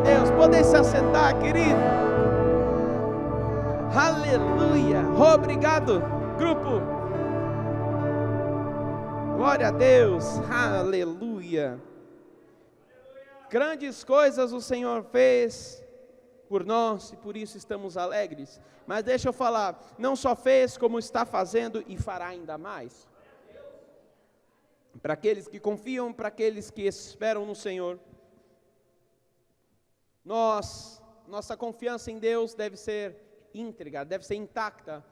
Deus. Podem se assentar, querido. Aleluia. Obrigado, grupo. Glória a Deus. Aleluia. Grandes coisas o Senhor fez por nós e por isso estamos alegres. Mas deixa eu falar, não só fez, como está fazendo e fará ainda mais. Para aqueles que confiam, para aqueles que esperam no Senhor. Nossa confiança em Deus deve ser íntegra, deve ser intacta.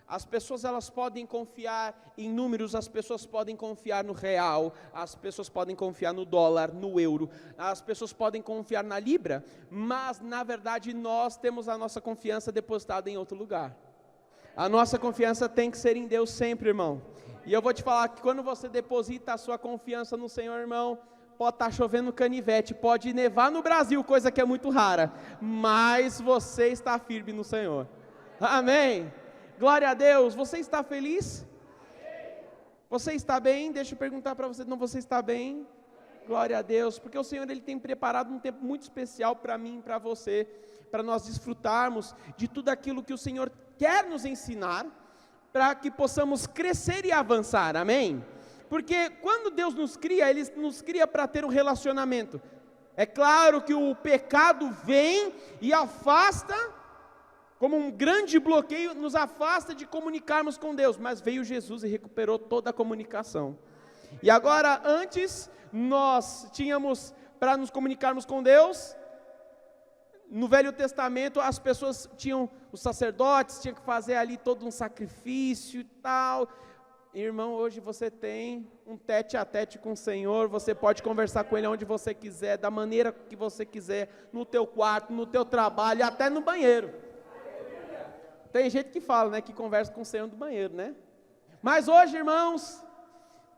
As pessoas elas podem confiar em números, as pessoas podem confiar no real, as pessoas podem confiar no dólar, no euro, as pessoas podem confiar na libra, mas na verdade nós temos a nossa confiança depositada em outro lugar. A nossa confiança tem que ser em Deus sempre, irmão. E eu vou te falar que quando você deposita a sua confiança no Senhor, irmão, pode estar chovendo canivete, pode nevar no Brasil, coisa que é muito rara, mas você está firme no Senhor. Amém? Glória a Deus. Você está feliz? Você está bem? Deixa eu perguntar para você, não, você está bem? Glória a Deus, porque o Senhor Ele tem preparado um tempo muito especial para mim e para você, para nós desfrutarmos de tudo aquilo que o Senhor quer nos ensinar, para que possamos crescer e avançar, amém? Porque quando Deus nos cria, Ele nos cria para ter um relacionamento. É claro que o pecado vem e afasta, como um grande bloqueio, nos afasta de comunicarmos com Deus, mas veio Jesus e recuperou toda a comunicação. E agora, antes, nós tínhamos, para nos comunicarmos com Deus, no Velho Testamento, as pessoas tinham, os sacerdotes tinham que fazer ali todo um sacrifício e tal. Irmão, hoje você tem um tete a tete com o Senhor, você pode conversar com Ele onde você quiser, da maneira que você quiser, no teu quarto, no teu trabalho, até no banheiro. Tem gente que fala, né, que conversa com o Senhor no banheiro, né? Mas hoje, irmãos,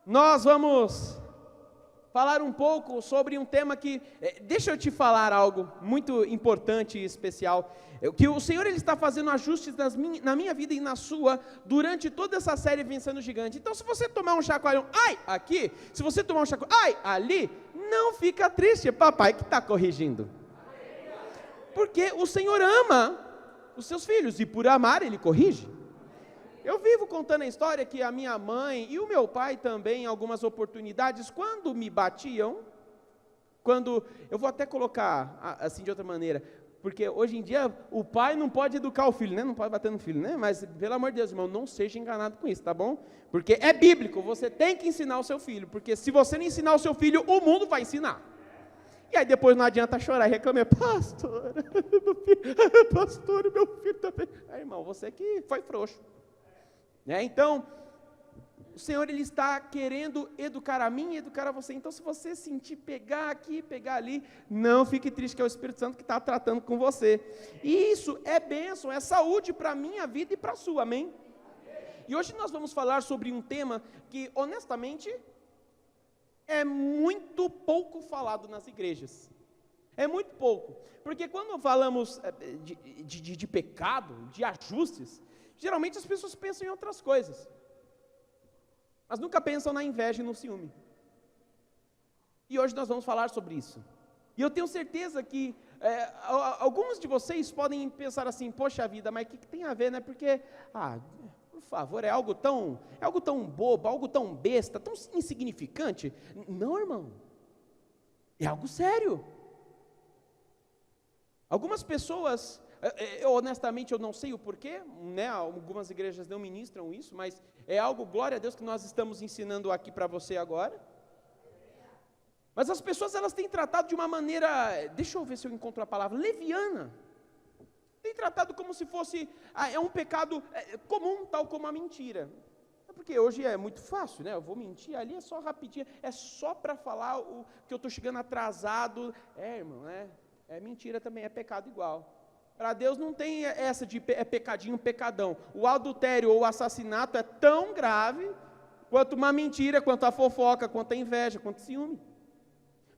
nós vamos falar um pouco sobre um tema que, deixa eu te falar algo muito importante e especial, que o Senhor Ele está fazendo ajustes na minha vida e na sua, durante toda essa série Vencendo o Gigante. Então se você tomar um chacoalhão, ai, aqui, se você tomar um chacoalhão, ai, ali, não fica triste, é papai que está corrigindo, porque o Senhor ama os seus filhos, e por amar Ele corrige. Eu vivo contando a história que a minha mãe e o meu pai também, em algumas oportunidades, quando me batiam, eu vou até colocar assim de outra maneira, porque hoje em dia o pai não pode educar o filho, né? Não pode bater no filho, né? Mas pelo amor de Deus, irmão, não seja enganado com isso, tá bom? Porque é bíblico, você tem que ensinar o seu filho, porque se você não ensinar o seu filho, o mundo vai ensinar. E aí depois não adianta chorar e reclamar, pastor, meu filho também. Aí, irmão, você que foi frouxo. Então, o Senhor Ele está querendo educar a mim e educar a você. Então, se você sentir pegar aqui, pegar ali, não fique triste, que é o Espírito Santo que está tratando com você. E isso é bênção, é saúde para a minha vida e para a sua, amém? E hoje nós vamos falar sobre um tema que, honestamente, é muito pouco falado nas igrejas. É muito pouco. Porque quando falamos de pecado, de ajustes, geralmente as pessoas pensam em outras coisas, mas nunca pensam na inveja e no ciúme. E hoje nós vamos falar sobre isso. E eu tenho certeza que alguns de vocês podem pensar assim, poxa vida, mas o que tem a ver, né? Porque, por favor, é algo tão bobo, algo tão besta, tão insignificante. Não, irmão, é algo sério. Algumas pessoas, honestamente eu não sei o porquê, né? Algumas igrejas não ministram isso, mas é algo, glória a Deus, que nós estamos ensinando aqui para você agora. Mas as pessoas elas têm tratado de uma maneira, deixa eu ver se eu encontro a palavra, leviana. Tem tratado como se fosse, é um pecado comum, tal como a mentira. Porque hoje é muito fácil, né? Eu vou mentir ali, é só rapidinho, é só para falar que eu estou chegando atrasado. Irmão, é mentira também, é pecado igual. Para Deus não tem essa de pecadinho, pecadão. O adultério ou o assassinato é tão grave quanto uma mentira, quanto a fofoca, quanto a inveja, quanto o ciúme.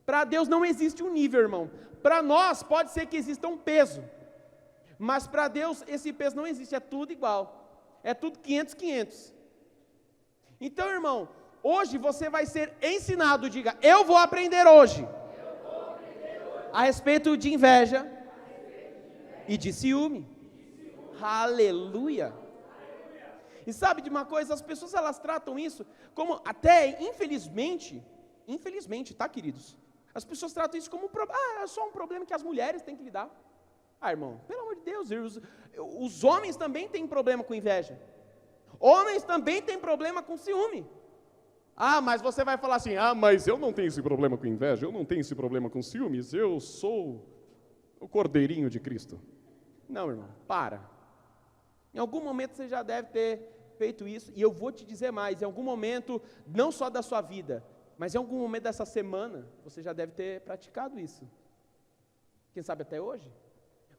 Para Deus não existe um nível, irmão. Para nós pode ser que exista um peso, mas para Deus esse peso não existe, é tudo igual. É tudo 500. Então, irmão, hoje você vai ser ensinado, diga, eu vou aprender hoje. a respeito de inveja e de ciúme. Aleluia. E sabe de uma coisa, as pessoas elas tratam isso como, até infelizmente, tá, queridos? As pessoas tratam isso como é só um problema que as mulheres têm que lidar. Ah, irmão, pelo amor de Deus, os homens também têm problema com inveja. Homens também têm problema com ciúme. Ah, mas você vai falar assim, mas eu não tenho esse problema com inveja, eu não tenho esse problema com ciúmes, eu sou o cordeirinho de Cristo. Não, irmão, para. Em algum momento você já deve ter feito isso, e eu vou te dizer mais, em algum momento, não só da sua vida, mas em algum momento dessa semana, você já deve ter praticado isso. Quem sabe até hoje?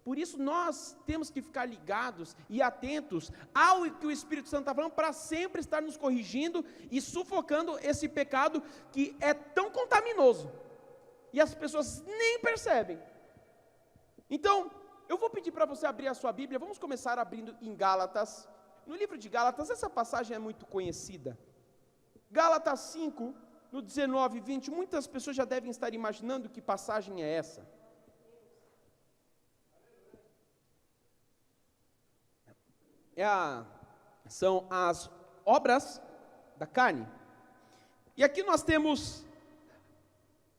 Por isso nós temos que ficar ligados e atentos ao que o Espírito Santo está falando, para sempre estar nos corrigindo e sufocando esse pecado que é tão contaminoso, e as pessoas nem percebem. Então, eu vou pedir para você abrir a sua Bíblia, vamos começar abrindo em Gálatas. No livro de Gálatas, essa passagem é muito conhecida. Gálatas 5, no 19 e 20, muitas pessoas já devem estar imaginando que passagem é essa. São as obras da carne. E aqui nós temos,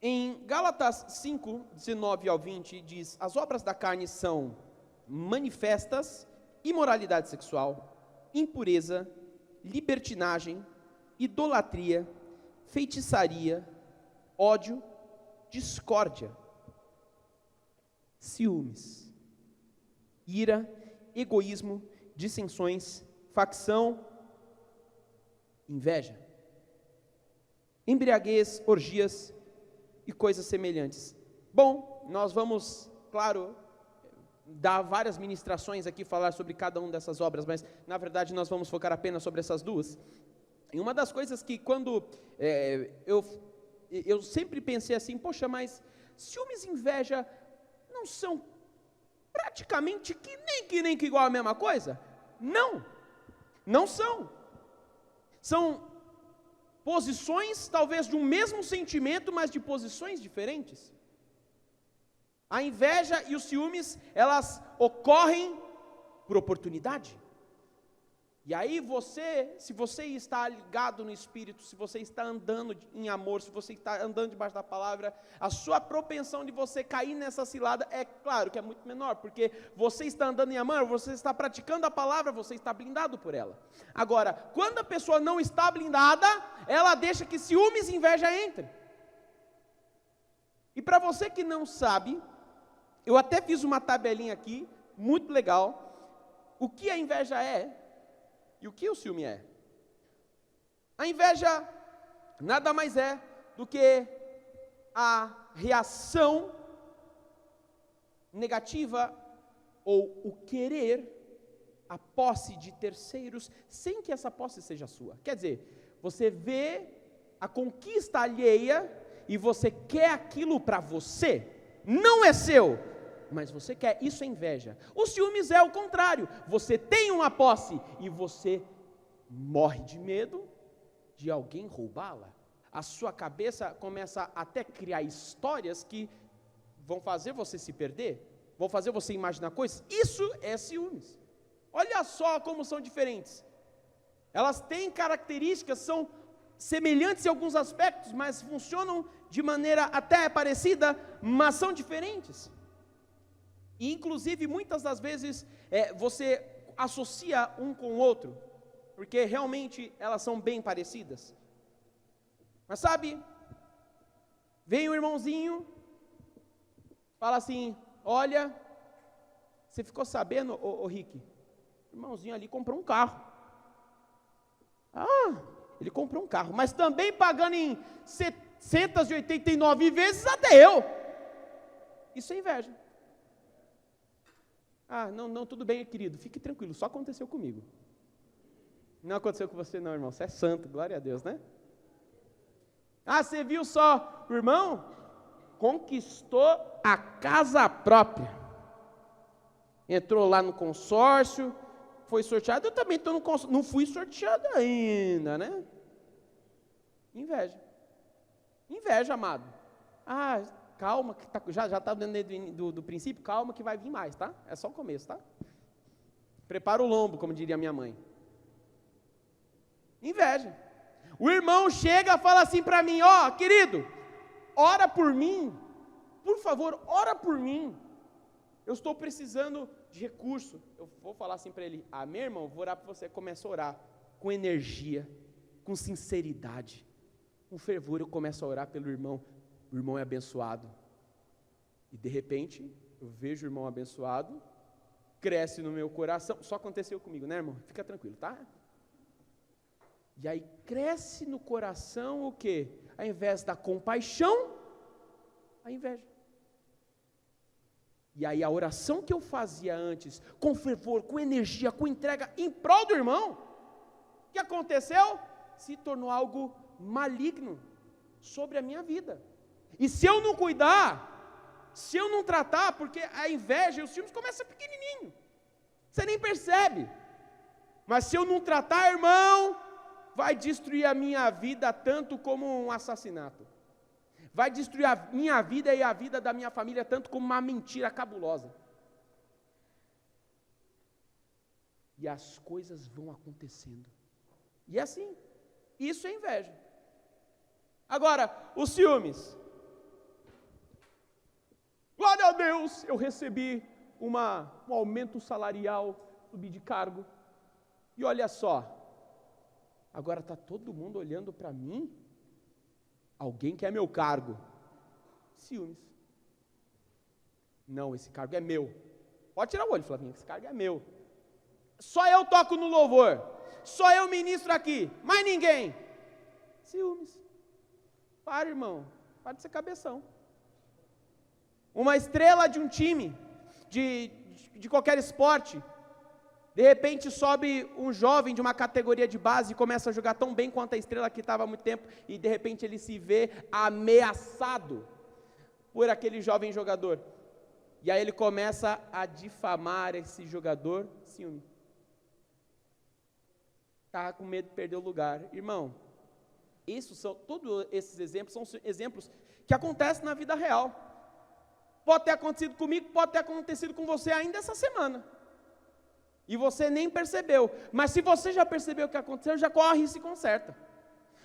em Gálatas 5, 19 ao 20, diz: as obras da carne são manifestas: imoralidade sexual, impureza, libertinagem, idolatria, feitiçaria, ódio, discórdia, ciúmes, ira, egoísmo, dissensões, facção, inveja, embriaguez, orgias e coisas semelhantes. Bom, nós vamos, claro, dar várias ministrações aqui, falar sobre cada uma dessas obras, mas na verdade nós vamos focar apenas sobre essas duas. E uma das coisas que quando eu sempre pensei assim, poxa, mas ciúmes e inveja não são praticamente que nem que igual a mesma coisa? Não são. São posições talvez de um mesmo sentimento, mas de posições diferentes. A inveja e os ciúmes, elas ocorrem por oportunidade. E aí se você está ligado no Espírito, se você está andando em amor, se você está andando debaixo da palavra, a sua propensão de você cair nessa cilada é claro que é muito menor, porque você está andando em amor, você está praticando a palavra, você está blindado por ela. Agora, quando a pessoa não está blindada, ela deixa que ciúmes e inveja entrem. E para você que não sabe, eu até fiz uma tabelinha aqui, muito legal, o que a inveja é e o que o ciúme é. A inveja nada mais é do que a reação negativa ou o querer a posse de terceiros sem que essa posse seja sua. Quer dizer, você vê a conquista alheia e você quer aquilo para você, não é seu, mas você quer, isso é inveja. O ciúmes é o contrário, você tem uma posse e você morre de medo de alguém roubá-la. A sua cabeça começa até a criar histórias que vão fazer você se perder, vão fazer você imaginar coisas. Isso é ciúmes. Olha só como são diferentes. Elas têm características, são semelhantes em alguns aspectos, mas funcionam de maneira até parecida, mas são diferentes. E inclusive muitas das vezes você associa um com o outro, porque realmente elas são bem parecidas. Mas sabe, vem o irmãozinho, fala assim: olha, você ficou sabendo, ô Rick, o irmãozinho ali comprou um carro. Ele comprou um carro, mas também pagando em 789 vezes até eu. Isso é inveja. Não, tudo bem, querido, fique tranquilo, só aconteceu comigo. Não aconteceu com você não, irmão, você é santo, glória a Deus, né? Você viu só, o irmão conquistou a casa própria. Entrou lá no consórcio, foi sorteado, eu também estou no consórcio, não fui sorteado ainda, né? Inveja, amado. calma, que já está dentro do princípio, calma que vai vir mais, tá? É só o começo, tá? Prepara o lombo, como diria minha mãe. Inveja. O irmão chega e fala assim para mim, ó, querido, ora por mim, por favor, ora por mim. Eu estou precisando de recurso. Eu vou falar assim para ele, meu irmão, vou orar para você. Começa a orar com energia, com sinceridade, com fervor. Eu começo a orar pelo irmão. O irmão é abençoado. E de repente, eu vejo o irmão abençoado, cresce no meu coração. Só aconteceu comigo, né, irmão? Fica tranquilo, tá? E aí cresce no coração o quê? Ao invés da compaixão, a inveja. E aí a oração que eu fazia antes, com fervor, com energia, com entrega, em prol do irmão, o que aconteceu? Se tornou algo maligno sobre a minha vida. E se eu não cuidar, se eu não tratar, porque a inveja e os ciúmes começam pequenininho, você nem percebe. Mas se eu não tratar, irmão, vai destruir a minha vida tanto como um assassinato. Vai destruir a minha vida e a vida da minha família tanto como uma mentira cabulosa. E as coisas vão acontecendo. E é assim, isso é inveja. Agora, os ciúmes. Glória a Deus, eu recebi um aumento salarial, subi de cargo. E olha só, agora está todo mundo olhando para mim. Alguém quer meu cargo. Ciúmes. Não, esse cargo é meu. Pode tirar o olho, Flavinho, esse cargo é meu. Só eu toco no louvor. Só eu ministro aqui. Mais ninguém. Ciúmes. Para, irmão. Para de ser cabeção. Uma estrela de um time, de qualquer esporte, de repente sobe um jovem de uma categoria de base e começa a jogar tão bem quanto a estrela que estava há muito tempo, e de repente ele se vê ameaçado por aquele jovem jogador. E aí ele começa a difamar esse jogador, ciúme. Está com medo de perder o lugar. Irmão, todos esses exemplos são exemplos que acontecem na vida real. Pode ter acontecido comigo, pode ter acontecido com você ainda essa semana. E você nem percebeu. Mas se você já percebeu o que aconteceu, já corre e se conserta.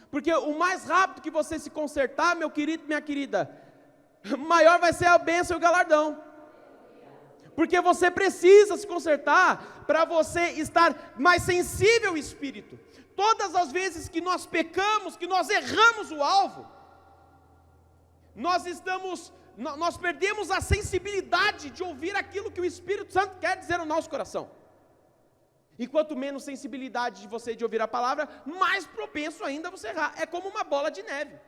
Porque o mais rápido que você se consertar, meu querido, minha querida, maior vai ser a bênção e o galardão. Porque você precisa se consertar para você estar mais sensível ao Espírito. Todas as vezes que nós pecamos, que nós erramos o alvo, nós perdemos a sensibilidade de ouvir aquilo que o Espírito Santo quer dizer no nosso coração. E quanto menos sensibilidade de você de ouvir a palavra, mais propenso ainda você errar. É como uma bola de neve.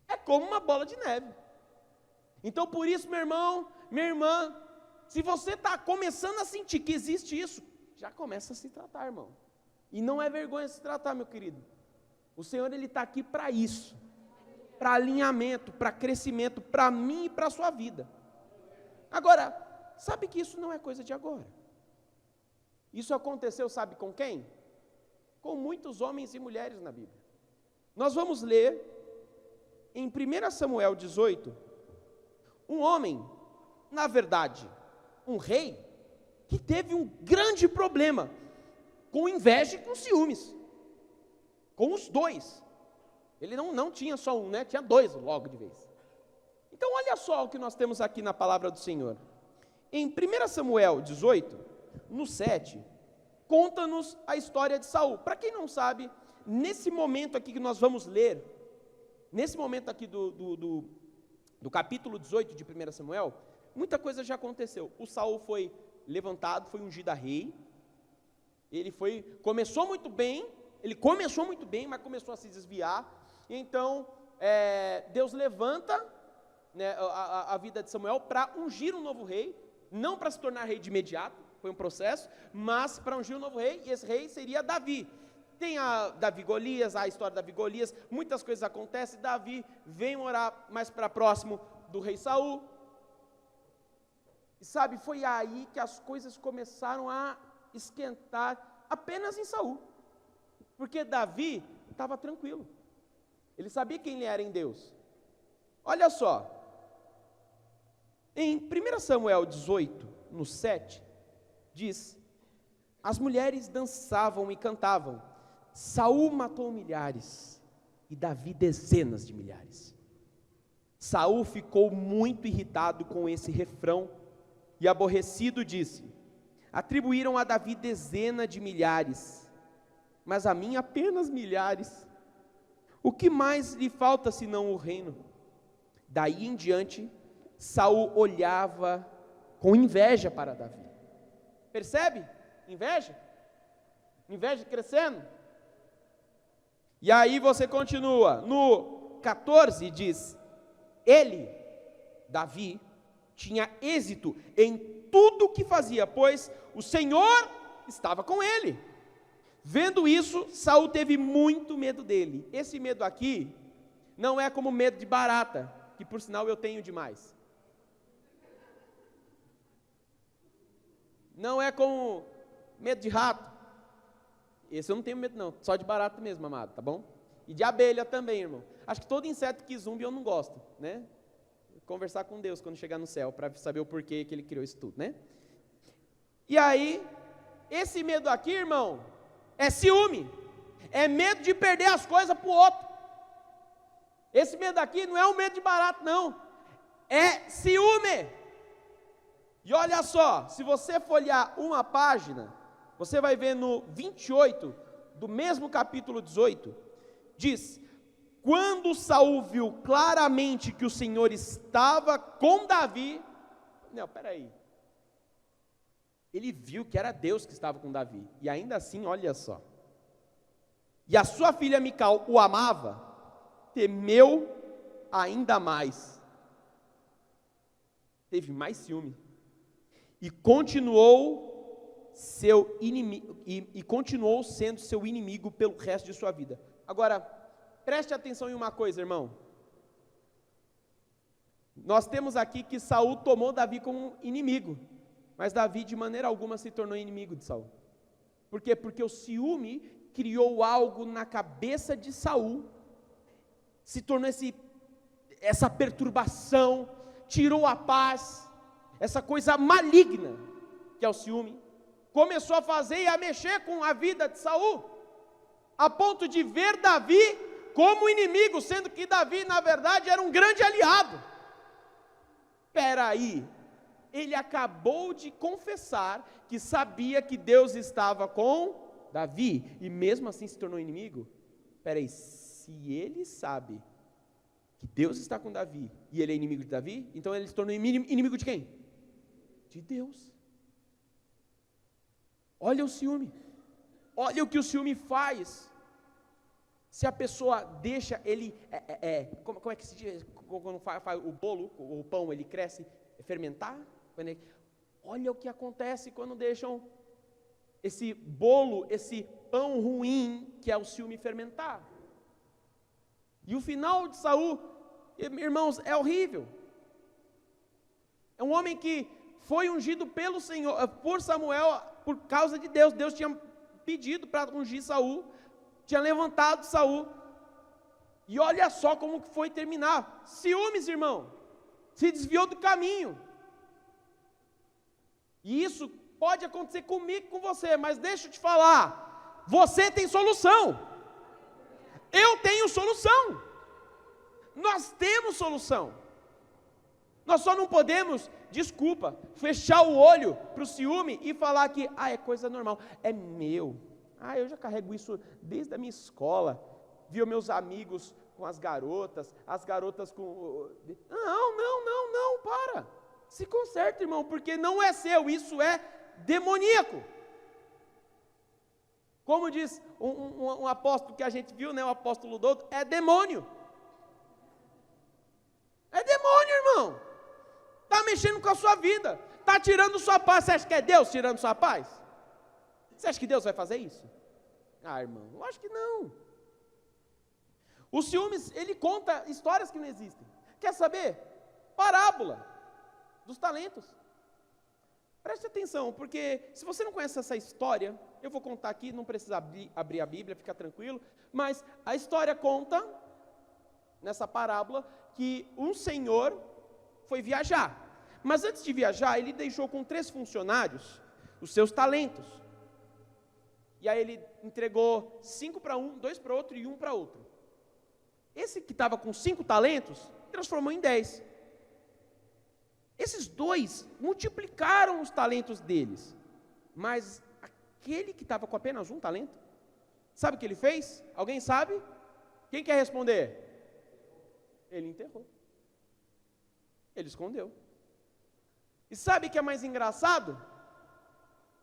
É como uma bola de neve. Então por isso, meu irmão, minha irmã, se você está começando a sentir que existe isso, já começa a se tratar, irmão. E não é vergonha se tratar, meu querido. O Senhor, Ele está aqui para isso. Para alinhamento, para crescimento, para mim e para a sua vida. Agora, sabe que isso não é coisa de agora. Isso aconteceu, sabe com quem? Com muitos homens e mulheres na Bíblia. Nós vamos ler em 1 Samuel 18, um homem, na verdade, um rei, que teve um grande problema com inveja e com ciúmes. Com os dois. Ele não tinha só um, né? Tinha dois logo de vez. Então olha só o que nós temos aqui na palavra do Senhor. Em 1 Samuel 18, no 7, conta-nos a história de Saul. Para quem não sabe, nesse momento aqui que nós vamos ler, nesse momento aqui do capítulo 18 de 1 Samuel, muita coisa já aconteceu. O Saul foi levantado, foi ungido a rei. Começou muito bem, mas começou a se desviar. Então, Deus levanta, né, a vida de Samuel para ungir um novo rei, não para se tornar rei de imediato, foi um processo, mas para ungir um novo rei, e esse rei seria Davi. Tem a história de Davi e Golias, muitas coisas acontecem. Davi vem morar mais para próximo do rei Saul, e sabe, foi aí que as coisas começaram a esquentar apenas em Saul, porque Davi estava tranquilo. Ele sabia quem ele era em Deus. Olha só, em 1 Samuel 18, no 7, diz: as mulheres dançavam e cantavam, Saul matou milhares, e Davi dezenas de milhares. Saul ficou muito irritado com esse refrão, e aborrecido disse: atribuíram a Davi dezenas de milhares, mas a mim apenas milhares. O que mais lhe falta senão o reino? Daí em diante, Saul olhava com inveja para Davi. Percebe? Inveja? Inveja crescendo. E aí você continua, no 14 diz: ele, Davi, tinha êxito em tudo o que fazia, pois o Senhor estava com ele. Vendo isso, Saul teve muito medo dele. Esse medo aqui não é como medo de barata, que por sinal eu tenho demais. Não é como medo de rato. Esse eu não tenho medo não, só de barata mesmo, amado, tá bom? E de abelha também, irmão. Acho que todo inseto que zumbi eu não gosto, né? Conversar com Deus quando chegar no céu, para saber o porquê que Ele criou isso tudo, né? E aí, esse medo aqui, irmão, é ciúme. É medo de perder as coisas para o outro. Esse medo aqui não é um medo de barato, não. É ciúme. E olha só, se você folhear uma página, você vai ver no 28, do mesmo capítulo 18, diz: quando Saul viu claramente que o Senhor estava com Davi, não, peraí, ele viu que era Deus que estava com Davi, e ainda assim, olha só, e a sua filha Mical o amava, temeu ainda mais, teve mais ciúme, e continuou seu inimigo, e continuou sendo seu inimigo pelo resto de sua vida. Agora, preste atenção em uma coisa, irmão. Nós temos aqui que Saul tomou Davi como inimigo, mas Davi de maneira alguma se tornou inimigo de Saul. Por quê? Porque o ciúme criou algo na cabeça de Saul, se tornou essa perturbação, tirou a paz, essa coisa maligna que é o ciúme, começou a fazer e a mexer com a vida de Saul, a ponto de ver Davi como inimigo, sendo que Davi, na verdade, era um grande aliado. Espera aí, ele acabou de confessar que sabia que Deus estava com Davi, e mesmo assim se tornou inimigo? Espera aí, se ele sabe que Deus está com Davi, e ele é inimigo de Davi, então ele se tornou inimigo de quem? De Deus. Olha o ciúme, olha o que o ciúme faz. Se a pessoa deixa ele, como é que se diz, quando faz o bolo, o pão, ele cresce, fermentar? Olha o que acontece quando deixam esse bolo, esse pão ruim, que é o ciúme, fermentar. E o final de Saul, irmãos, é horrível. É um homem que foi ungido pelo Senhor, por Samuel, por causa de Deus. Deus tinha pedido para ungir Saul, tinha levantado Saul, e olha só como que foi terminar. Ciúmes, irmão, se desviou do caminho, e isso pode acontecer comigo e com você, mas deixa eu te falar, você tem solução, eu tenho solução, nós temos solução, nós só não podemos, desculpa, fechar o olho para o ciúme e falar que, é coisa normal, é meu, eu já carrego isso desde a minha escola, via meus amigos com as garotas com... Não, para, se conserta, irmão, porque não é seu, isso é demoníaco. Como diz um apóstolo que a gente viu, né, o apóstolo Douto, é demônio. É demônio, irmão. Está mexendo com a sua vida, está tirando sua paz. Você acha que é Deus tirando sua paz? Você acha que Deus vai fazer isso? Irmão, eu acho que não. O ciúmes, ele conta histórias que não existem. Quer saber? Parábola dos talentos. Preste atenção, porque se você não conhece essa história, eu vou contar aqui, não precisa abrir a Bíblia, fica tranquilo, mas a história conta, nessa parábola, que um senhor foi viajar. Mas antes de viajar, ele deixou com 3 funcionários os seus talentos. E aí ele entregou 5 para um, 2 para outro e 1 para outro. Esse que estava com 5 talentos, transformou em 10. Esses 2 multiplicaram os talentos deles. Mas aquele que estava com apenas 1 talento, sabe o que ele fez? Alguém sabe? Quem quer responder? Ele enterrou. Ele escondeu. E sabe o que é mais engraçado?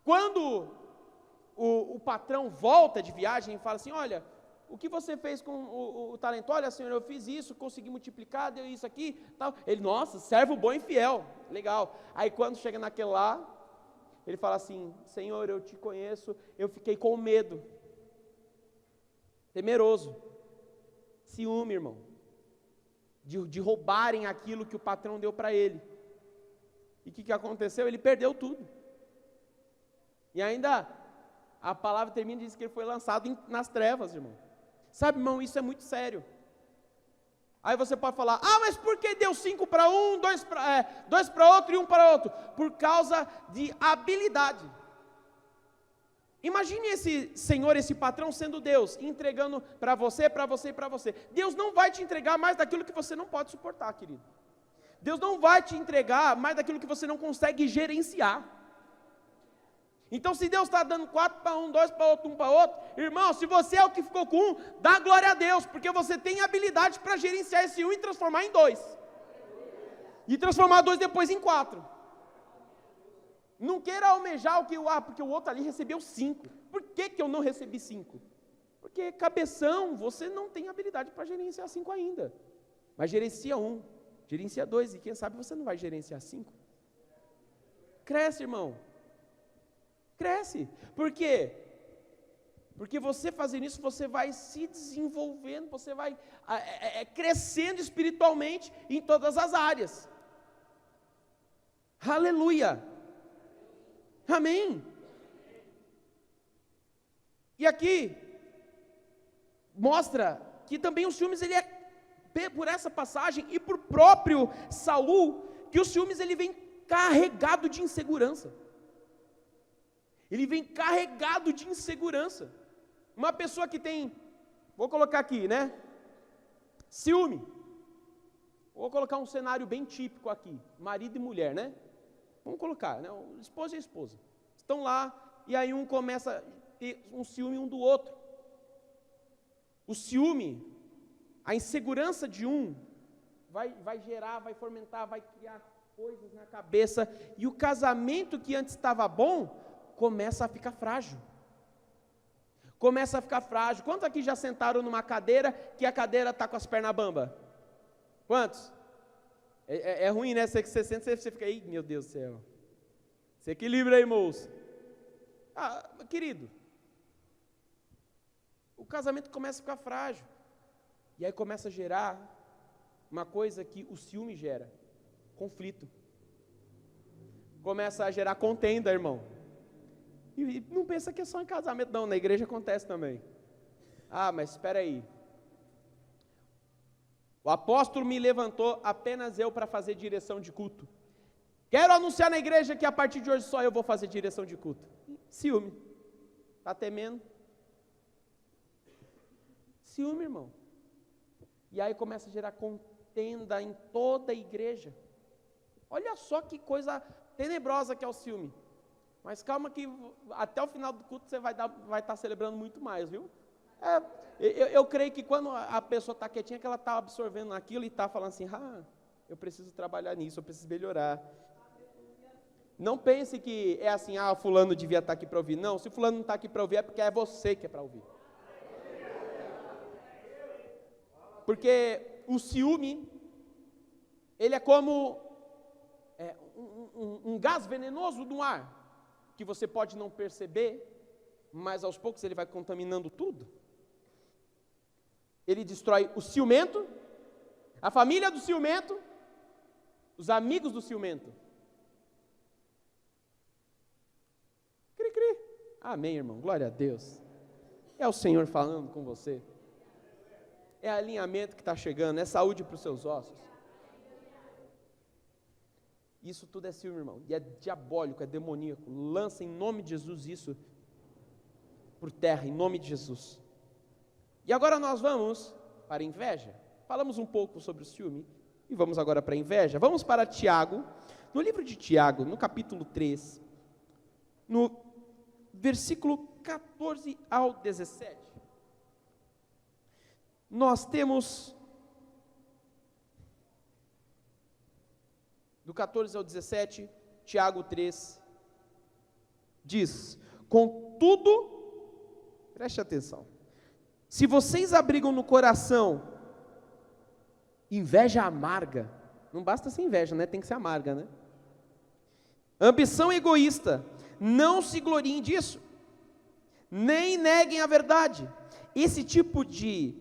Quando o patrão volta de viagem e fala assim, olha, o que você fez com o talento? Olha, senhor, eu fiz isso, consegui multiplicar, deu isso aqui, tal. Ele, nossa, servo bom e fiel, legal. Aí quando chega naquele lá, ele fala assim, senhor, eu te conheço, eu fiquei com medo, temeroso, ciúme, irmão, de roubarem aquilo que o patrão deu para ele. E o que aconteceu? Ele perdeu tudo. E ainda, a palavra termina e diz que ele foi lançado nas trevas, irmão. Sabe, irmão, isso é muito sério. Aí você pode falar, mas por que deu 5 para um, 2 para outro e 1 para outro? Por causa de habilidade. Imagine esse senhor, esse patrão sendo Deus, entregando para você, para você e para você. Deus não vai te entregar mais daquilo que você não pode suportar, querido. Deus não vai te entregar mais daquilo que você não consegue gerenciar. Então, se Deus está dando 4 para um, 2 para outro, 1 para outro, irmão, se você é o que ficou com 1, dá glória a Deus, porque você tem habilidade para gerenciar esse 1 e transformar em 2. E transformar 2 depois em 4. Não queira almejar o que porque o outro ali recebeu 5. Por que eu não recebi 5? Porque cabeção, você não tem habilidade para gerenciar 5 ainda. Mas gerencia 1, gerencia 2, e quem sabe você não vai gerenciar 5. Cresce, irmão. Cresce. Por quê? Porque você fazendo isso, você vai se desenvolvendo, você vai crescendo espiritualmente em todas as áreas. Aleluia. Amém. E aqui mostra que também os ciúmes, ele é por essa passagem e por próprio Saul, que os ciúmes ele vem carregado de insegurança. Ele vem carregado de insegurança. Uma pessoa que tem, vou colocar aqui, né? Ciúme. Vou colocar um cenário bem típico aqui, marido e mulher, né? Vamos colocar, né? Esposa e esposa. Estão lá, e aí um começa a ter um ciúme um do outro. O ciúme, a insegurança de um, vai gerar, vai fomentar, vai criar coisas na cabeça, e o casamento que antes estava bom, começa a ficar frágil. Começa a ficar frágil. Quantos aqui já sentaram numa cadeira que a cadeira está com as pernas bamba? Quantos? É ruim, né? Você senta, você fica, meu Deus do céu. Se equilibra aí, moço. Querido, o casamento começa a ficar frágil. E aí começa a gerar uma coisa que o ciúme gera: conflito. Começa a gerar contenda, irmão. E não pensa que é só em casamento, não, na igreja acontece também. Mas espera aí. O apóstolo me levantou, apenas eu para fazer direção de culto. Quero anunciar na igreja que a partir de hoje só eu vou fazer direção de culto. Ciúme. Está temendo? Ciúme, irmão. E aí começa a gerar contenda em toda a igreja. Olha só que coisa tenebrosa que é o ciúme. Mas calma que até o final do culto você vai estar celebrando muito mais, viu? Eu creio que quando a pessoa está quietinha, que ela está absorvendo aquilo e está falando assim, eu preciso trabalhar nisso, eu preciso melhorar. Não pense que é assim, fulano devia estar aqui para ouvir. Não, se fulano não está aqui para ouvir, é porque é você que é para ouvir. Porque o ciúme, ele é como um gás venenoso no ar, que você pode não perceber, mas aos poucos ele vai contaminando tudo. Ele destrói o ciumento, a família do ciumento, os amigos do ciumento. Cri, cri. Amém, irmão, glória a Deus. É o Senhor falando com você. é alinhamento que está chegando, é saúde para os seus ossos. Isso tudo é ciúme, irmão, e é diabólico, é demoníaco. Lança em nome de Jesus isso por terra, em nome de Jesus. E agora nós vamos para a inveja. Falamos um pouco sobre o ciúme, e vamos agora para a inveja. Vamos para Tiago, no livro de Tiago, no capítulo 3, no versículo 14 ao 17. Nós temos, do 14 ao 17, Tiago 3, diz: contudo, preste atenção, se vocês abrigam no coração inveja amarga, não basta ser inveja, né? Tem que ser amarga, né? Ambição egoísta, não se gloriem disso, nem neguem a verdade. Esse tipo de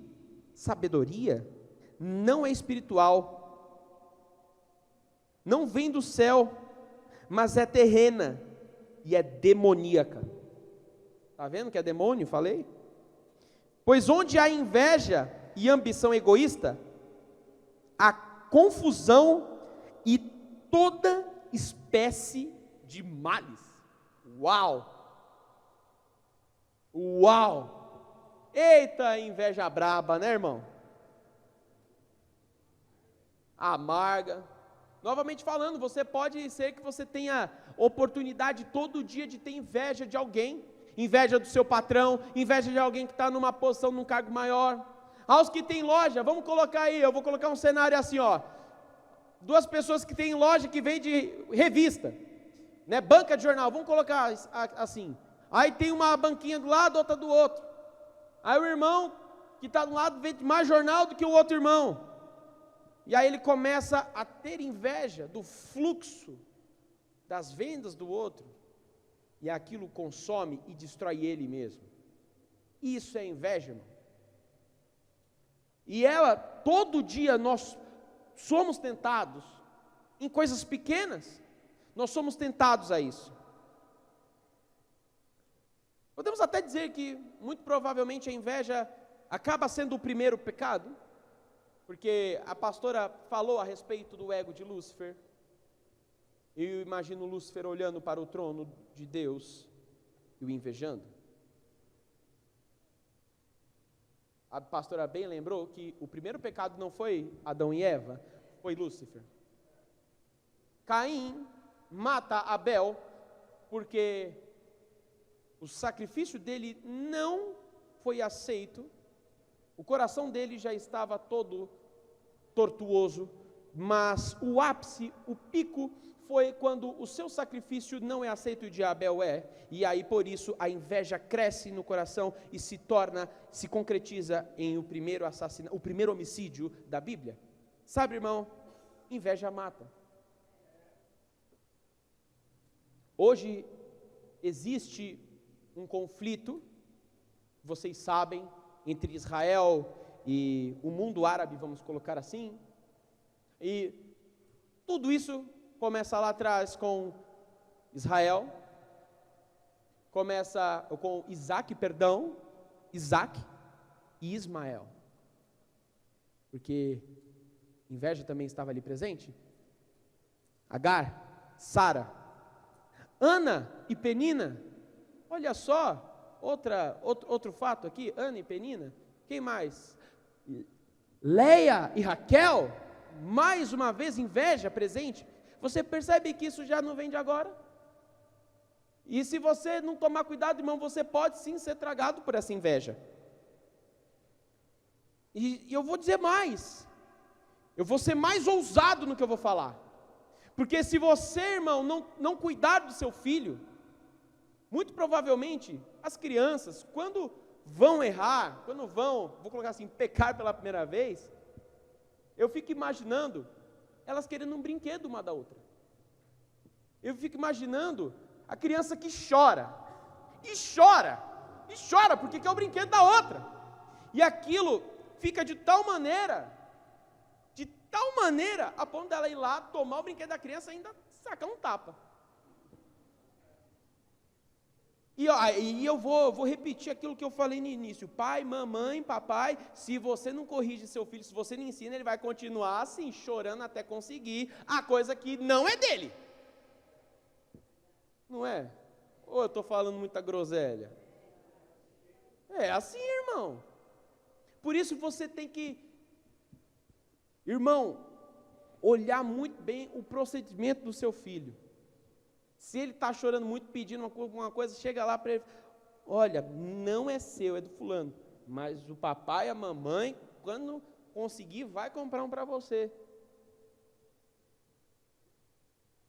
sabedoria não é espiritual, não vem do céu, mas é terrena e é demoníaca. Está vendo que é demônio? Falei? Pois onde há inveja e ambição egoísta, há confusão e toda espécie de males. Uau! Uau! Eita, inveja braba, né, irmão? Amarga. Novamente falando, você pode ser que você tenha oportunidade todo dia de ter inveja de alguém, inveja do seu patrão, inveja de alguém que está numa posição, num cargo maior. Aos que têm loja, vamos colocar aí, eu vou colocar um cenário assim, ó. Duas pessoas que têm loja que vende revista, né, banca de jornal, vamos colocar assim. Aí tem uma banquinha do lado, outra do outro. Aí o irmão que está do lado vende mais jornal do que o outro irmão. E aí ele começa a ter inveja do fluxo das vendas do outro. E aquilo consome e destrói ele mesmo. Isso é inveja, irmão. E ela, todo dia nós somos tentados em coisas pequenas. Nós somos tentados a isso. Podemos até dizer que, muito provavelmente, a inveja acaba sendo o primeiro pecado, porque a pastora falou a respeito do ego de Lúcifer. Eu imagino Lúcifer olhando para o trono de Deus e o invejando. A pastora bem lembrou que o primeiro pecado não foi Adão e Eva, foi Lúcifer. Caim mata Abel porque o sacrifício dele não foi aceito, o coração dele já estava todo tortuoso, mas o ápice, o pico, foi quando o seu sacrifício não é aceito e o de Abel é, e aí por isso a inveja cresce no coração e se concretiza em o primeiro assassinato, o primeiro homicídio da Bíblia. Sabe, irmão, inveja mata. Hoje existe um conflito, vocês sabem, entre Israel e o mundo árabe, vamos colocar assim, e tudo isso começa lá atrás com Israel, começa com Isaac e Ismael, porque inveja também estava ali presente. Agar, Sara, Ana e Penina, olha só, outro fato aqui, Ana e Penina, quem mais? Leia e Raquel, mais uma vez inveja presente. Você percebe que isso já não vem de agora? E se você não tomar cuidado, irmão, você pode sim ser tragado por essa inveja. E eu vou dizer mais, eu vou ser mais ousado no que eu vou falar. Porque se você, irmão, não cuidar do seu filho, muito provavelmente as crianças, quando vão errar, vou colocar assim, pecar pela primeira vez, eu fico imaginando elas querendo um brinquedo uma da outra. Eu fico imaginando a criança que chora, porque quer o brinquedo da outra. E aquilo fica de tal maneira, a ponto dela ir lá, tomar o brinquedo da criança e ainda sacar um tapa. E aí eu vou repetir aquilo que eu falei no início. Pai, mamãe, papai, se você não corrige seu filho, se você não ensina, ele vai continuar assim, chorando até conseguir a coisa que não é dele. Não é? Ou eu estou falando muita groselha? É assim, irmão. Por isso você tem que, irmão, olhar muito bem o procedimento do seu filho. Se ele está chorando muito, pedindo alguma coisa, chega lá para ele, olha, não é seu, é do fulano, mas o papai e a mamãe, quando conseguir, vai comprar um para você.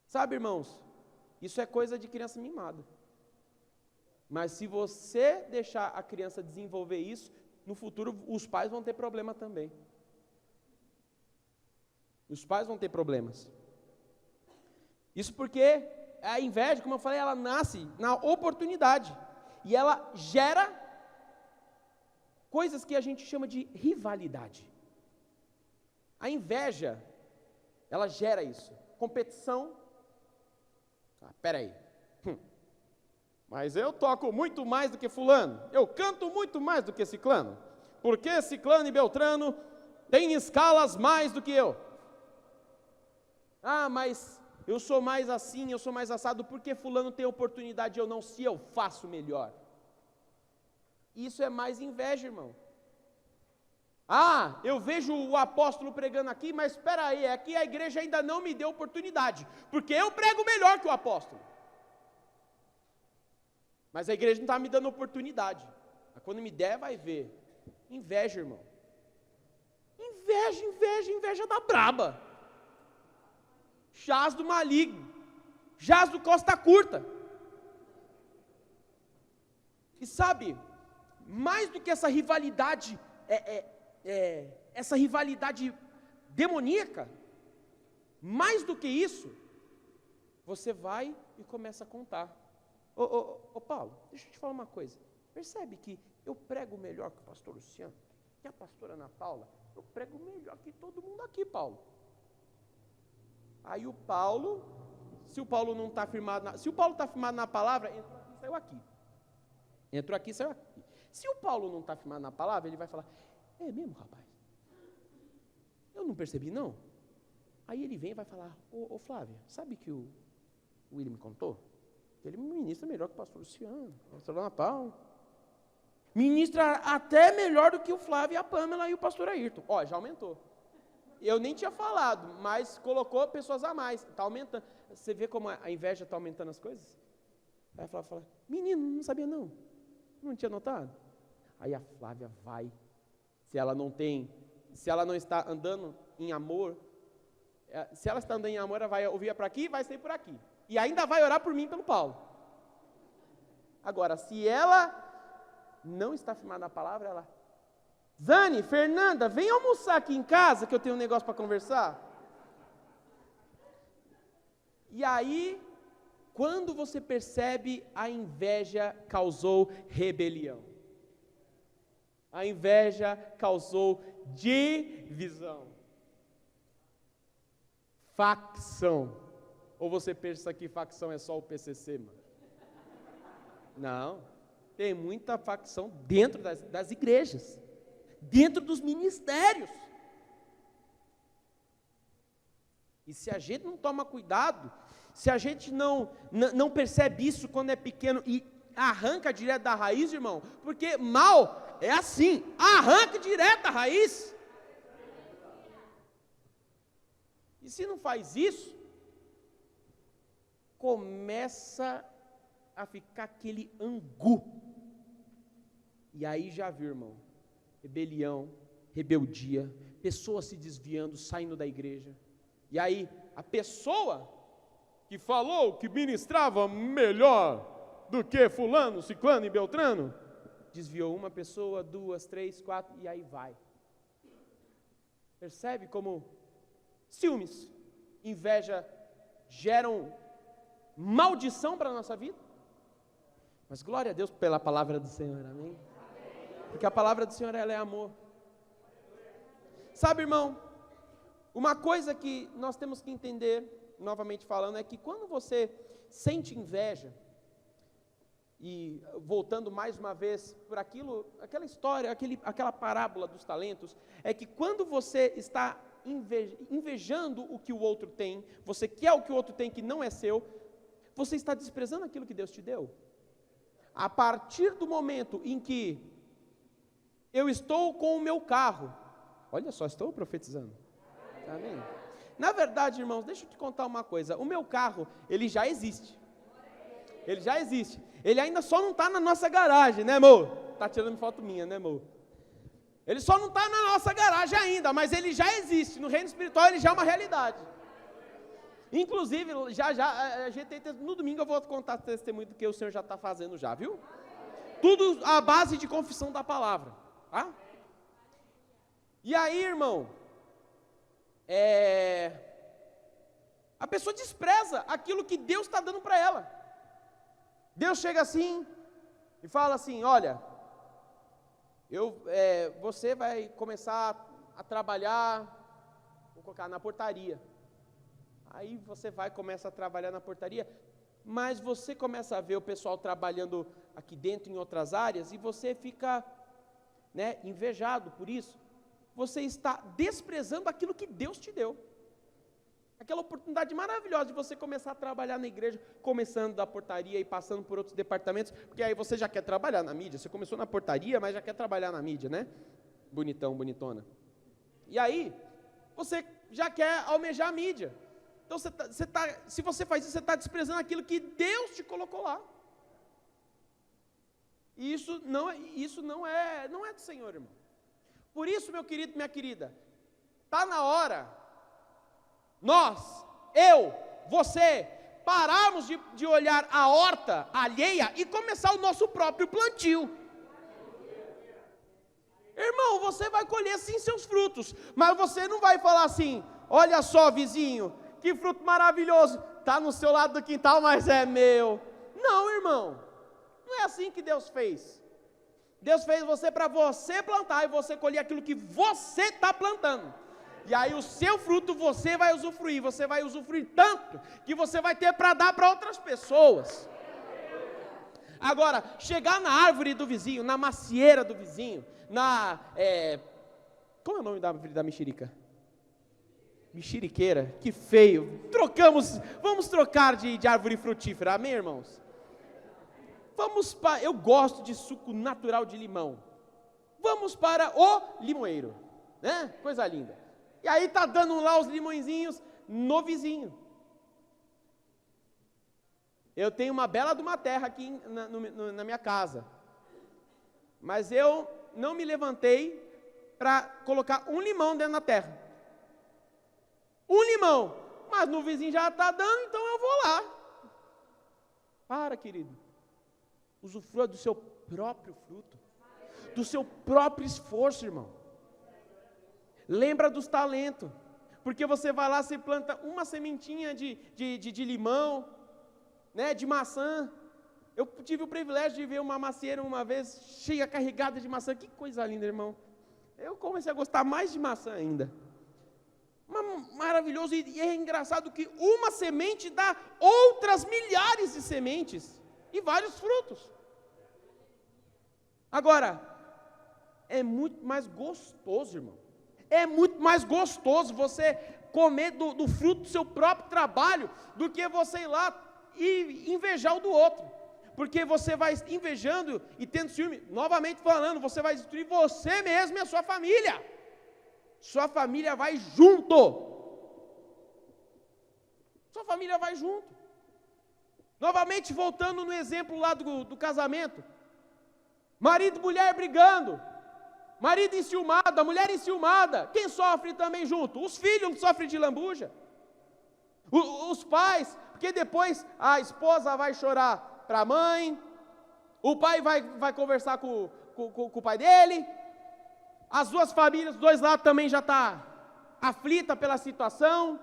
Sabe, irmãos, isso é coisa de criança mimada. Mas se você deixar a criança desenvolver isso, no futuro os pais vão ter problema também. Os pais vão ter problemas. Isso porque a inveja, como eu falei, ela nasce na oportunidade. E ela gera coisas que a gente chama de rivalidade. A inveja, ela gera isso. Competição. Peraí. Mas eu toco muito mais do que fulano. Eu canto muito mais do que ciclano. Porque ciclano e beltrano têm escalas mais do que eu. Ah, mas eu sou mais assim, eu sou mais assado, porque fulano tem oportunidade e eu não, se eu faço melhor. Isso é mais inveja, irmão. Ah, eu vejo o apóstolo pregando aqui, mas espera aí, aqui a igreja ainda não me deu oportunidade, porque eu prego melhor que o apóstolo. Mas a igreja não está me dando oportunidade. Mas quando me der, vai ver. Inveja, irmão. Inveja da braba. Jaz do maligno, jaz do costa curta. E sabe, mais do que essa rivalidade, essa rivalidade demoníaca, mais do que isso, você vai e começa a contar. Ô Paulo, deixa eu te falar uma coisa. Percebe que eu prego melhor que o pastor Luciano, que a pastora Ana Paula? Eu prego melhor que todo mundo aqui, Paulo. Aí o Paulo, se o Paulo não está firmado, se o Paulo está firmado na palavra, entrou aqui e saiu aqui. Entrou aqui e saiu aqui. Se o Paulo não está firmado na palavra, ele vai falar, é mesmo, rapaz? Eu não percebi, não. Aí ele vem e vai falar, ô Flávia, sabe que o William me contou? Ele ministra melhor que o pastor Luciano, o pastor Ana Paula. Ministra até melhor do que o Flávio, a Pâmela e o pastor Ayrton. Ó, já aumentou. Eu nem tinha falado, mas colocou pessoas a mais. Está aumentando. Você vê como a inveja está aumentando as coisas? Aí a Flávia fala, menino, não sabia não. Não tinha notado? Aí a Flávia vai. Se ela não está andando em amor, se ela está andando em amor, ela vai ouvir para aqui e vai sair por aqui. E ainda vai orar por mim e pelo Paulo. Agora, se ela não está firmada na palavra, ela... Zane, Fernanda, vem almoçar aqui em casa que eu tenho um negócio para conversar. E aí, quando você percebe, a inveja causou rebelião. A inveja causou divisão. Facção. Ou você pensa que facção é só o PCC, mano? Não. Tem muita facção dentro das igrejas. Dentro dos ministérios. E se a gente não toma cuidado, se a gente não percebe isso quando é pequeno e arranca direto da raiz, irmão, porque mal é assim, arranca direto da raiz. E se não faz isso, começa a ficar aquele angu. E aí já viu, irmão, rebelião, rebeldia, pessoas se desviando, saindo da igreja. E aí, a pessoa que falou que ministrava melhor do que fulano, ciclano e beltrano, desviou uma pessoa, 2, 3, 4, e aí vai. Percebe como ciúmes, inveja geram maldição para a nossa vida? Mas glória a Deus pela palavra do Senhor, amém? Porque a palavra do Senhor, ela é amor. Sabe, irmão, uma coisa que nós temos que entender, novamente falando, é que quando você sente inveja, e voltando mais uma vez por aquela história, aquela parábola dos talentos, é que quando você está invejando o que o outro tem, você quer o que o outro tem que não é seu, você está desprezando aquilo que Deus te deu. A partir do momento em que eu estou com o meu carro, olha só, estou profetizando, amém? Na verdade, irmãos, deixa eu te contar uma coisa, o meu carro, ele já existe, ele ainda só não está na nossa garagem, né, amor? Está tirando foto minha, né, amor? Ele só não está na nossa garagem ainda, mas ele já existe, no reino espiritual ele já é uma realidade. Inclusive, a gente no domingo eu vou contar testemunho do que o Senhor já está fazendo já, viu? Tudo à base de confissão da palavra, tá? E aí, irmão, a pessoa despreza aquilo que Deus está dando para ela. Deus chega assim e fala assim, olha, você vai começar a trabalhar, vou colocar na portaria. Aí você começa a trabalhar na portaria, mas você começa a ver o pessoal trabalhando aqui dentro em outras áreas e você fica, né, invejado por isso. Você está desprezando aquilo que Deus te deu. Aquela oportunidade maravilhosa de você começar a trabalhar na igreja, começando da portaria e passando por outros departamentos, porque aí você já quer trabalhar na mídia. Você começou na portaria, mas já quer trabalhar na mídia, né? Bonitão, bonitona. E aí, você já quer almejar a mídia. Então, se você faz isso, você está desprezando aquilo que Deus te colocou lá. E isso não é do Senhor, irmão. Por isso, meu querido, minha querida, está na hora, você, pararmos de olhar a horta alheia e começar o nosso próprio plantio. Irmão, você vai colher sim seus frutos, mas você não vai falar assim, olha só, vizinho, que fruto maravilhoso, está no seu lado do quintal, mas é meu. Não, irmão, não é assim que Deus fez. Deus fez você para você plantar e você colher aquilo que você está plantando. E aí o seu fruto você vai usufruir tanto que você vai ter para dar para outras pessoas. Agora, chegar na árvore do vizinho, na macieira do vizinho, como é o nome da mexerica? Mexeriqueira, que feio. Vamos trocar de árvore frutífera, amém, irmãos? Eu gosto de suco natural de limão. Vamos para o limoeiro, né? Coisa linda. E aí está dando lá os limõezinhos no vizinho. Eu tenho uma bela de uma terra aqui na minha casa. Mas eu não me levantei para colocar um limão dentro da terra. Um limão. Mas no vizinho já está dando, então eu vou lá. Para, querido. Usufrua do seu próprio fruto. Do seu próprio esforço, irmão. Lembra dos talentos, porque você vai lá, você planta uma sementinha de limão, né, de maçã. Eu tive o privilégio de ver uma macieira uma vez, cheia, carregada de maçã. Que coisa linda, irmão. Eu comecei a gostar mais de maçã ainda. Maravilhoso, e é engraçado que uma semente dá outras milhares de sementes e vários frutos. Agora, é muito mais gostoso, irmão. É muito mais gostoso você comer do fruto do seu próprio trabalho do que você ir lá e invejar o do outro. Porque você vai invejando e tendo ciúme, novamente falando, você vai destruir você mesmo e a sua família. Sua família vai junto. Sua família vai junto. Novamente voltando no exemplo lá do casamento. Marido e mulher brigando. Marido enciumado, a mulher enciumada. Quem sofre também junto? Os filhos sofrem de lambuja. Os pais, porque depois a esposa vai chorar para a mãe. O pai vai conversar com o pai dele. As duas famílias, os dois lados também já estão aflita pela situação.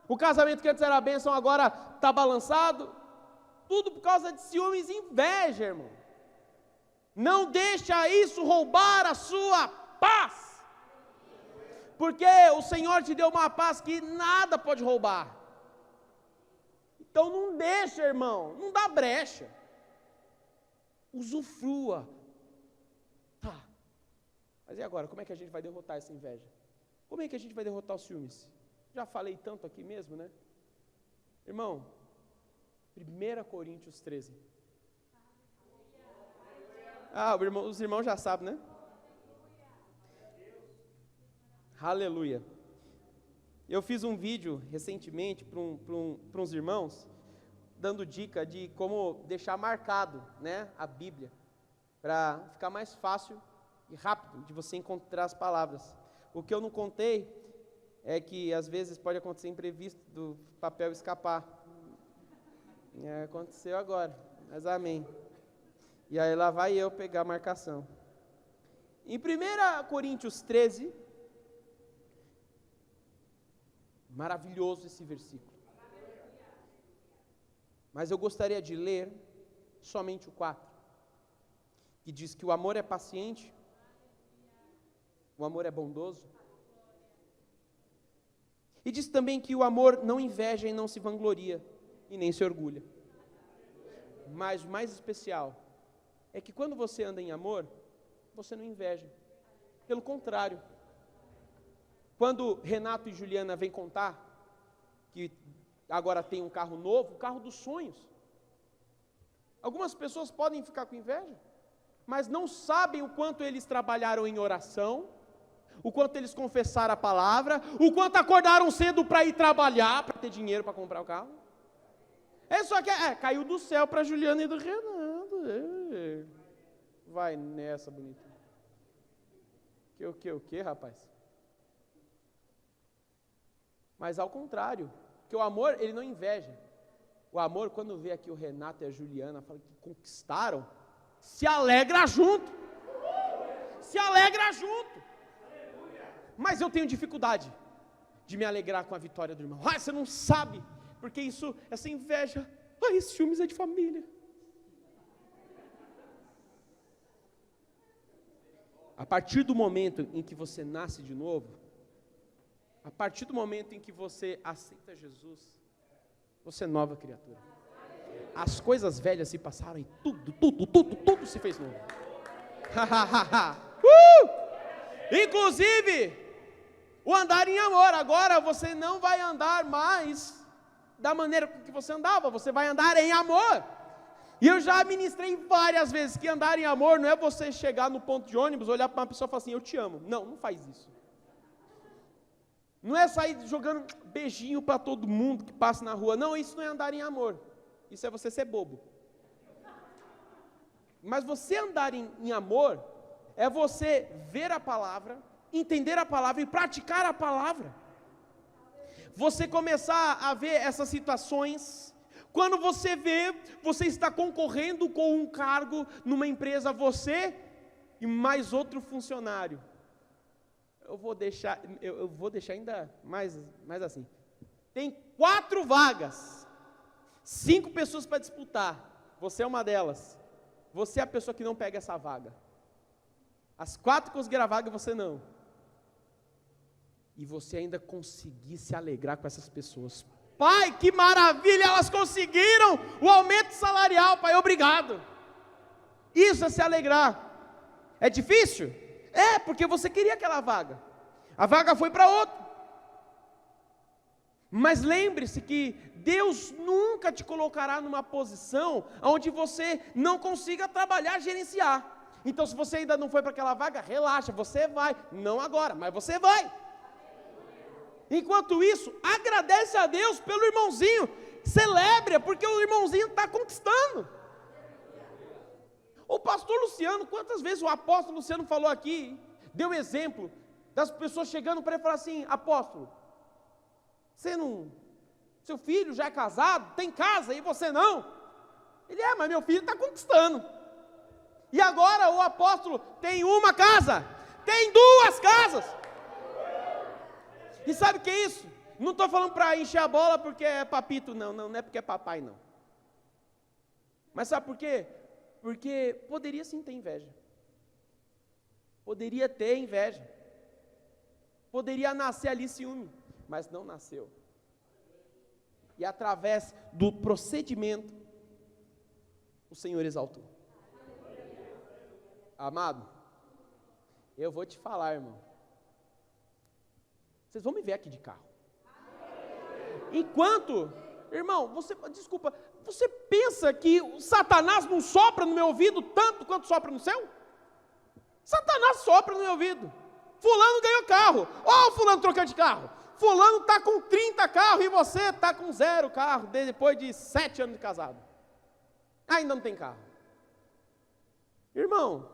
O casamento que antes era bênção agora está balançado. Tudo por causa de ciúmes e inveja, irmão. Não deixa isso roubar a sua paz. Porque o Senhor te deu uma paz que nada pode roubar. Então não deixa, irmão, não dá brecha. usufrua. Tá, mas e agora, como é que a gente vai derrotar essa inveja? Como é que a gente vai derrotar os ciúmes? Já falei tanto aqui mesmo, né? Irmão, 1 Coríntios 13. Os irmãos já sabem, né? Aleluia. Eu fiz um vídeo recentemente para uns irmãos, dando dica de como deixar marcado, né, a Bíblia, para ficar mais fácil e rápido de você encontrar as palavras. O que eu não contei é que às vezes pode acontecer imprevisto do papel escapar. Aconteceu agora, mas amém. E aí lá vai eu pegar a marcação. Em 1 Coríntios 13, maravilhoso esse versículo. Mas eu gostaria de ler somente o 4, que diz que o amor é paciente, o amor é bondoso. E diz também que o amor não inveja e não se vangloria, e nem se orgulha. Mas o mais especial é que quando você anda em amor, você não inveja. Pelo contrário, quando Renato e Juliana vêm contar que agora tem um carro novo, o carro dos sonhos, algumas pessoas podem ficar com inveja, mas não sabem o quanto eles trabalharam em oração, o quanto eles confessaram a palavra, o quanto acordaram cedo para ir trabalhar, para ter dinheiro para comprar o carro. Só que caiu do céu para Juliana e do Renato. Vai nessa, bonita. O que, rapaz? Mas ao contrário, que o amor, ele não inveja. O amor, quando vê aqui o Renato e a Juliana, fala que conquistaram, se alegra junto. Se alegra junto. Mas eu tenho dificuldade de me alegrar com a vitória do irmão. Você não sabe, porque essa inveja, esse ciúmes é de família. A partir do momento em que você nasce de novo, a partir do momento em que você aceita Jesus, você é nova criatura. As coisas velhas se passaram e tudo se fez novo. Inclusive, o andar em amor. Agora você não vai andar mais da maneira que você andava, você vai andar em amor. E eu já ministrei várias vezes que andar em amor não é você chegar no ponto de ônibus, olhar para uma pessoa e falar assim, eu te amo. Não faz isso. Não é sair jogando beijinho para todo mundo que passa na rua. Não, isso não é andar em amor. Isso é você ser bobo. Mas você andar em amor é você ver a palavra, entender a palavra e praticar a palavra. Você começar a ver essas situações. Quando você vê, você está concorrendo com um cargo numa empresa, você e mais outro funcionário. Eu vou deixar ainda mais assim. Tem 4 vagas, 5 pessoas para disputar. Você é uma delas. Você é a pessoa que não pega essa vaga. As 4 conseguiram a vaga e você não. E você ainda conseguir se alegrar com essas pessoas. Pai, que maravilha, elas conseguiram o aumento salarial, pai, obrigado. Isso é se alegrar. É difícil? Porque você queria aquela vaga. A vaga foi para outro. Mas lembre-se que Deus nunca te colocará numa posição onde você não consiga trabalhar, gerenciar. Então, se você ainda não foi para aquela vaga, relaxa, você vai. Não agora, mas você vai. Enquanto isso, agradece a Deus pelo irmãozinho, celebre, porque o irmãozinho está conquistando. O pastor Luciano, quantas vezes o apóstolo Luciano falou aqui, deu exemplo das pessoas chegando para ele e falar assim, apóstolo, seu filho já é casado, tem casa e você não? Ele mas meu filho está conquistando. E agora o apóstolo tem uma casa, tem 2 casas. E sabe o que é isso? Não estou falando para encher a bola porque é papito, não é porque é papai, não. Mas sabe por quê? Porque poderia sim ter inveja. Poderia ter inveja. Poderia nascer ali ciúme, mas não nasceu. E através do procedimento, o Senhor exaltou. Amado, eu vou te falar, irmão. Vocês vão me ver aqui de carro. Enquanto, irmão, você pensa que o Satanás não sopra no meu ouvido tanto quanto sopra no seu? Satanás sopra no meu ouvido. Fulano ganhou carro. Ó, o fulano trocando de carro. Fulano está com 30 carros e você está com 0 carro, depois de 7 anos de casado. Ainda não tem carro. Irmão,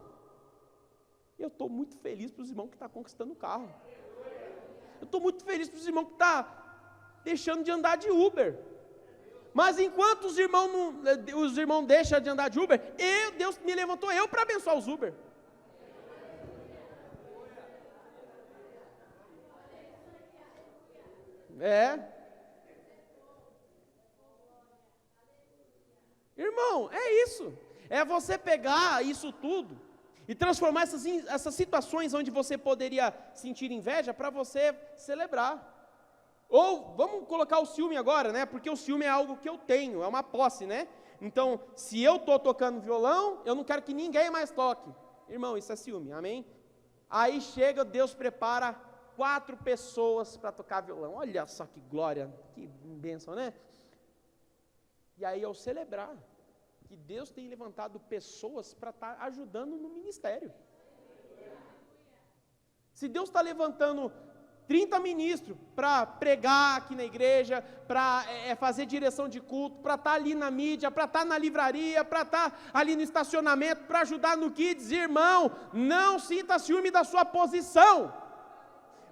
eu estou muito feliz para os irmãos que estão conquistando o carro. Eu estou muito feliz para os irmãos que estão deixando de andar de Uber. Mas enquanto os irmãos deixam de andar de Uber, Deus me levantou para abençoar os Uber. Irmão, é isso. É você pegar isso tudo e transformar essas situações onde você poderia sentir inveja para você celebrar. Ou vamos colocar o ciúme agora, né? Porque o ciúme é algo que eu tenho, é uma posse, né? Então, se eu estou tocando violão, eu não quero que ninguém mais toque. Irmão, isso é ciúme, amém? Aí chega, Deus prepara 4 pessoas para tocar violão. Olha só que glória, que bênção, né? E aí eu celebrar que Deus tem levantado pessoas para estar ajudando no ministério. Se Deus está levantando 30 ministros para pregar aqui na igreja, para fazer direção de culto, para estar ali na mídia, para estar na livraria, para estar ali no estacionamento, para ajudar no kids, irmão, não sinta ciúme da sua posição,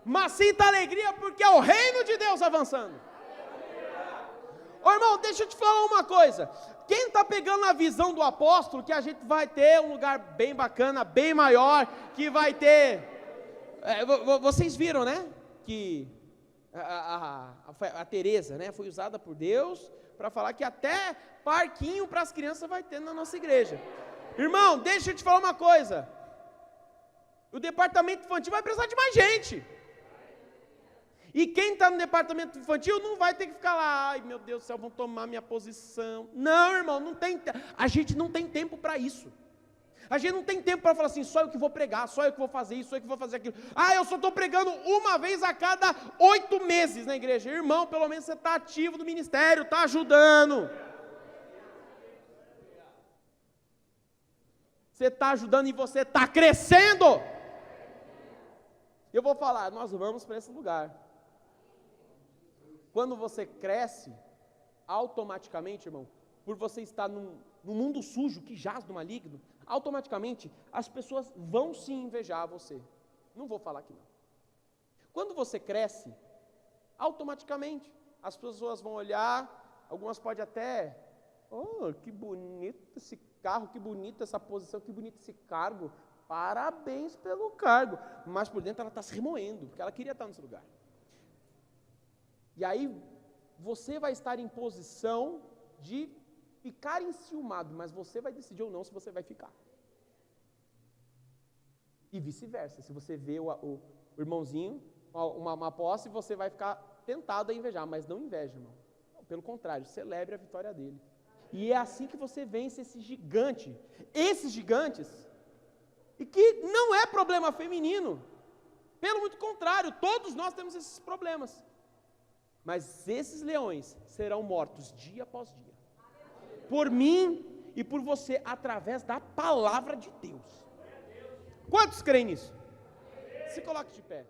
mas sinta alegria porque é o reino de Deus avançando. Ô irmão, deixa eu te falar uma coisa, quem está pegando a visão do apóstolo, que a gente vai ter um lugar bem bacana, bem maior, que vai ter, vocês viram, né, que a Tereza, né, foi usada por Deus, para falar que até parquinho para as crianças vai ter na nossa igreja. Irmão, deixa eu te falar uma coisa, o departamento infantil vai precisar de mais gente. E quem está no departamento infantil não vai ter que ficar lá, ai meu Deus do céu, vão tomar minha posição. Não, irmão, a gente não tem tempo para isso. A gente não tem tempo para falar assim, só eu que vou pregar, só eu que vou fazer isso, só eu que vou fazer aquilo. Ah, eu só estou pregando uma vez a cada 8 meses na igreja. Irmão, pelo menos você está ativo no ministério, está ajudando. Você está ajudando e você está crescendo. Eu vou falar, nós vamos para esse lugar. Quando você cresce, automaticamente, irmão, por você estar num mundo sujo que jaz do maligno, automaticamente as pessoas vão se invejar você. Não vou falar aqui não. Quando você cresce, automaticamente as pessoas vão olhar, algumas podem até, oh, que bonito esse carro, que bonita essa posição, que bonito esse cargo, parabéns pelo cargo, mas por dentro ela está se remoendo, porque ela queria estar nesse lugar. E aí, você vai estar em posição de ficar enciumado, mas você vai decidir ou não se você vai ficar. E vice-versa, se você vê o irmãozinho, uma posse, você vai ficar tentado a invejar, mas não inveja, irmão. Pelo contrário, celebre a vitória dele. E é assim que você vence esse gigante. Esses gigantes, e que não é problema feminino. Pelo muito contrário, todos nós temos esses problemas. Mas esses leões serão mortos dia após dia. Por mim e por você, através da palavra de Deus. Quantos creem nisso? Se coloque de pé.